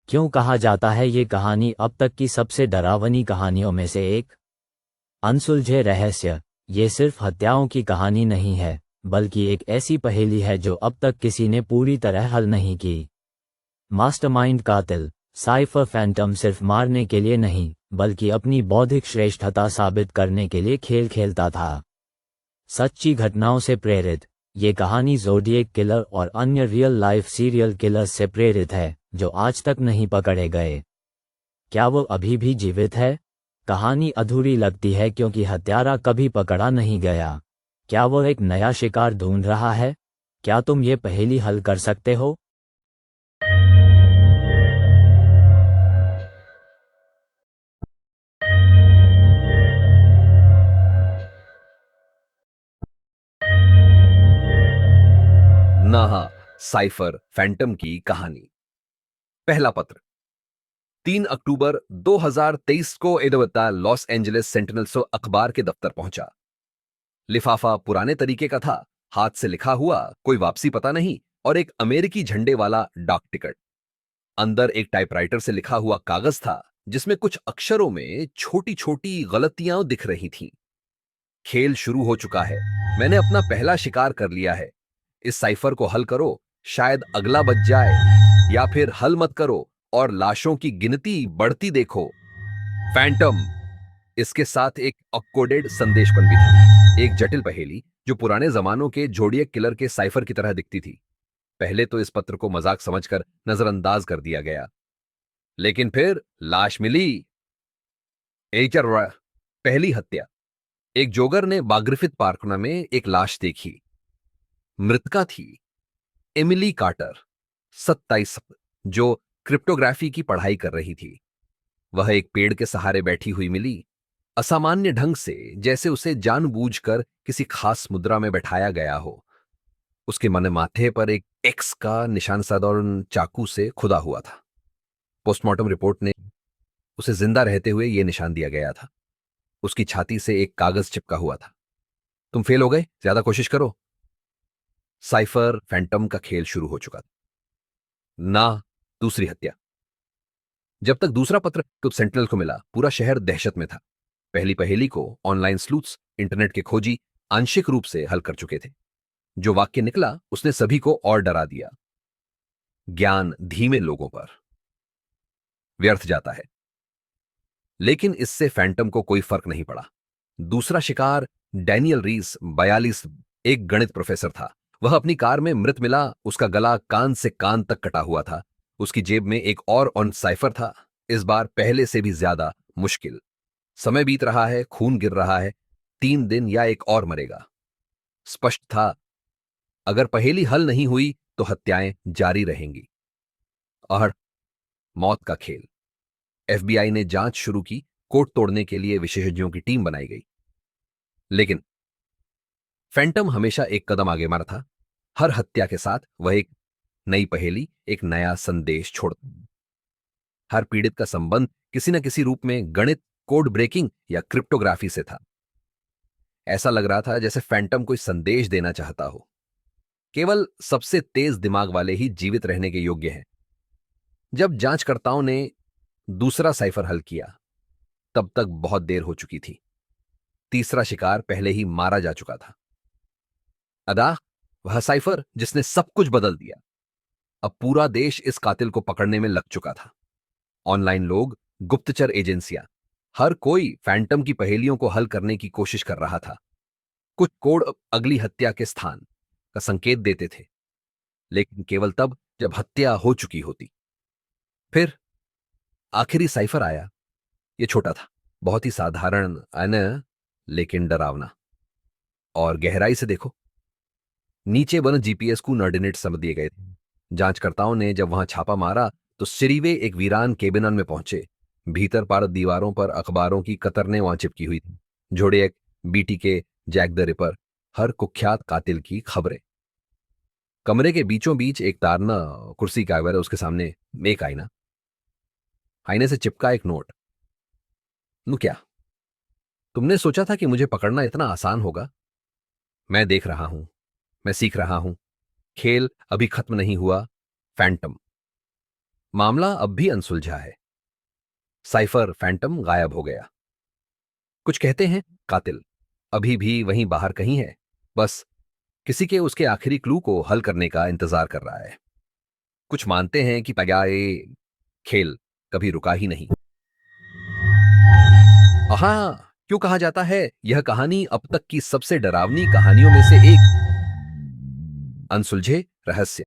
क्यों कहा जाता है ये कहानी अब तक की सबसे डरावनी कहानियों में से एक? अनसुलझे रहस्य। ये सिर्फ हत्याओं की कहानी नहीं है, बल्कि एक ऐसी पहेली है जो अब तक किसी ने पूरी तरह हल नहीं की। मास्टरमाइंड कातिल साइफर फैंटम सिर्फ मारने के लिए नहीं, बल्कि अपनी बौद्धिक श्रेष्ठता साबित करने के लिए खेल खेलता था। सच्ची घटनाओं से प्रेरित, ये कहानी ज़ोडिएक किलर और अन्य रियल लाइफ सीरियल किलर्स से प्रेरित है, जो आज तक नहीं पकड़े गए। क्या वो अभी भी जीवित है? कहानी अधूरी लगती है क्योंकि हत्यारा कभी पकड़ा नहीं गया। क्या वो एक नया शिकार ढूंढ रहा है? क्या तुम ये पहेली हल कर सकते हो? नाहा साइफर फैंटम की कहानी। पहला पत्र 3 अक्टूबर 2023 को एडवता लॉस एंजलिस सेंटिनल अखबार के दफ्तर पहुंचा। लिफाफा पुराने तरीके का था, हाथ से लिखा हुआ, कोई वापसी पता नहीं, और एक अमेरिकी झंडे वाला डाक टिकट। अंदर एक टाइपराइटर से लिखा हुआ कागज था, जिसमें कुछ अक्षरों में छोटी छोटी गलतियां दिख रही थीं। खेल शुरू हो चुका है। मैंने अपना पहला शिकार कर लिया है। इस साइफर को हल करो, शायद अगला बच जाए, या फिर हल मत करो और लाशों की गिनती बढ़ती देखो। फैंटम। इसके साथ एक अपकोडेड संदेशपन भी था, एक जटिल पहेली जो पुराने जमानों के जोडियक किलर के साइफर की तरह दिखती थी। पहले तो इस पत्र को मजाक समझकर नजरअंदाज कर दिया गया, लेकिन फिर लाश मिली। एचर पहली हत्या। एक जोगर ने बाग्रिफिथ पार्क में एक लाश देखी। मृतका थी एमिली कार्टर, 27, जो क्रिप्टोग्राफी की पढ़ाई कर रही थी। वह एक पेड़ के सहारे बैठी हुई मिली, असामान्य ढंग से, जैसे उसे जानबूझकर किसी खास मुद्रा में बैठाया गया हो। उसके मन माथे पर एक एक्स का निशान साधारण चाकू से खुदा हुआ था। पोस्टमार्टम रिपोर्ट ने उसे जिंदा रहते हुए यह निशान दिया गया था। उसकी छाती से एक कागज चिपका हुआ था। तुम फेल हो गए, ज्यादा कोशिश करो। साइफर फैंटम का खेल शुरू हो चुका था। ना दूसरी हत्या। जब तक दूसरा पत्र क्यूब सेंटिनल को मिला, पूरा शहर दहशत में था। पहली पहेली को ऑनलाइन स्लूथ्स, इंटरनेट के खोजी, आंशिक रूप से हल कर चुके थे। जो वाक्य निकला उसने सभी को और डरा दिया। ज्ञान धीमे लोगों पर व्यर्थ जाता है। लेकिन इससे फैंटम को कोई फर्क नहीं पड़ा। दूसरा शिकार डैनियल रीस, 42, एक गणित प्रोफेसर था। वह अपनी कार में मृत मिला। उसका गला कान से कान तक कटा हुआ था। उसकी जेब में एक और ऑन साइफर था, इस बार पहले से भी ज्यादा मुश्किल। समय बीत रहा है, खून गिर रहा है। 3 दिन या एक और मरेगा। स्पष्ट था, अगर पहेली हल नहीं हुई तो हत्याएं जारी रहेंगी। और मौत का खेल। एफबीआई ने जांच शुरू की, कोड तोड़ने के लिए विशेषज्ञों की टीम बनाई गई। लेकिन फैंटम हमेशा एक कदम आगे मारा था। हर हत्या के साथ वह एक नई पहेली, एक नया संदेश छोड़ता। हर पीड़ित का संबंध किसी न किसी रूप में गणित, कोड ब्रेकिंग या क्रिप्टोग्राफी से था। ऐसा लग रहा था जैसे फैंटम कोई संदेश देना चाहता हो। केवल सबसे तेज दिमाग वाले ही जीवित रहने के योग्य हैं। जब जांचकर्ताओं ने दूसरा साइफर हल किया, तब तक बहुत देर हो चुकी थी। तीसरा शिकार पहले ही मारा जा चुका था। अदा, वह साइफर जिसने सब कुछ बदल दिया। अब पूरा देश इस कातिल को पकड़ने में लग चुका था। ऑनलाइन लोग, गुप्तचर एजेंसियां, हर कोई फैंटम की पहेलियों को हल करने की कोशिश कर रहा था। कुछ कोड अगली हत्या के स्थान का संकेत देते थे, लेकिन केवल तब जब हत्या हो चुकी होती। फिर आखिरी साइफर आया। यह छोटा था, बहुत ही साधारण, लेकिन डरावना। और गहराई से देखो, नीचे बने जीपीएस कोऑर्डिनेट समझ दिए गए थे। जांचकर्ताओं ने जब वहां छापा मारा तो सिरिवे एक वीरान केबिन में पहुंचे। भीतर पार दीवारों पर अखबारों की कतरने वहां चिपकी हुई थी। जोड़े बीटी के, जैक द रिपर, हर कुख्यात कातिल की खबरें। कमरे के बीचों बीच एक तारना कुर्सी का है, उसके सामने एक आईना। आईने से चिपका एक नोट। नु क्या, तुमने सोचा था कि मुझे पकड़ना इतना आसान होगा? मैं देख रहा हूं, मैं सीख रहा हूं। खेल अभी खत्म नहीं हुआ। फैंटम। मामला अब भी अनसुलझा है। साइफर फैंटम गायब हो गया। कुछ कहते हैं कातिल अभी भी वहीं बाहर कहीं है, बस किसी के उसके आखिरी क्लू को हल करने का इंतजार कर रहा है। कुछ मानते हैं कि पगाए खेल कभी रुका ही नहीं। हाँ, क्यों कहा जाता है यह कहानी अब तक की सबसे डरावनी कहानियों में से एक। अनसुलझे रहस्य।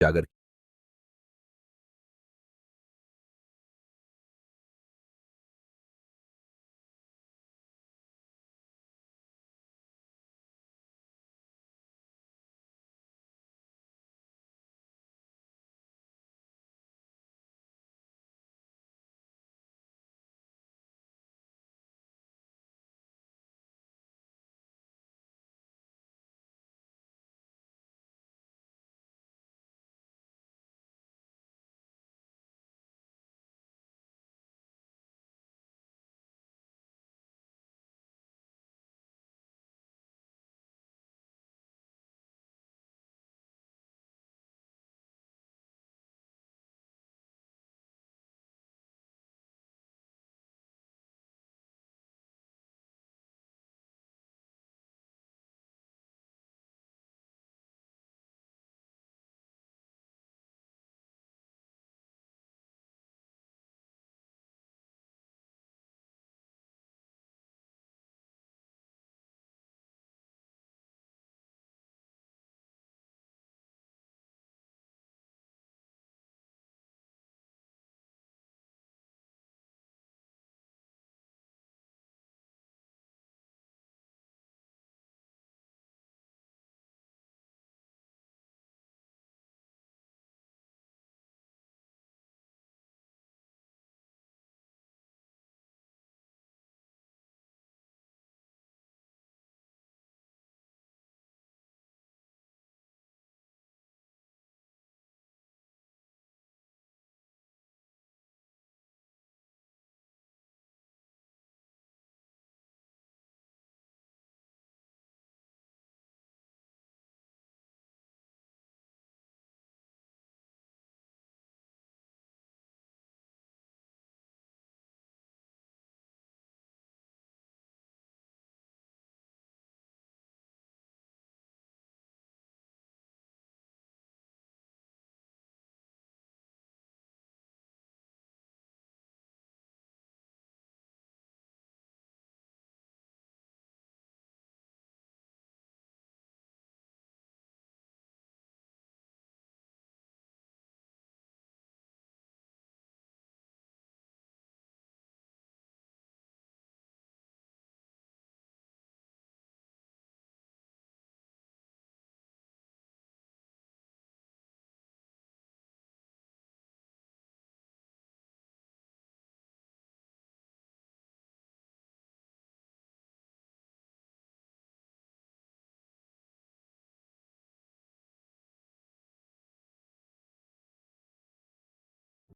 जागर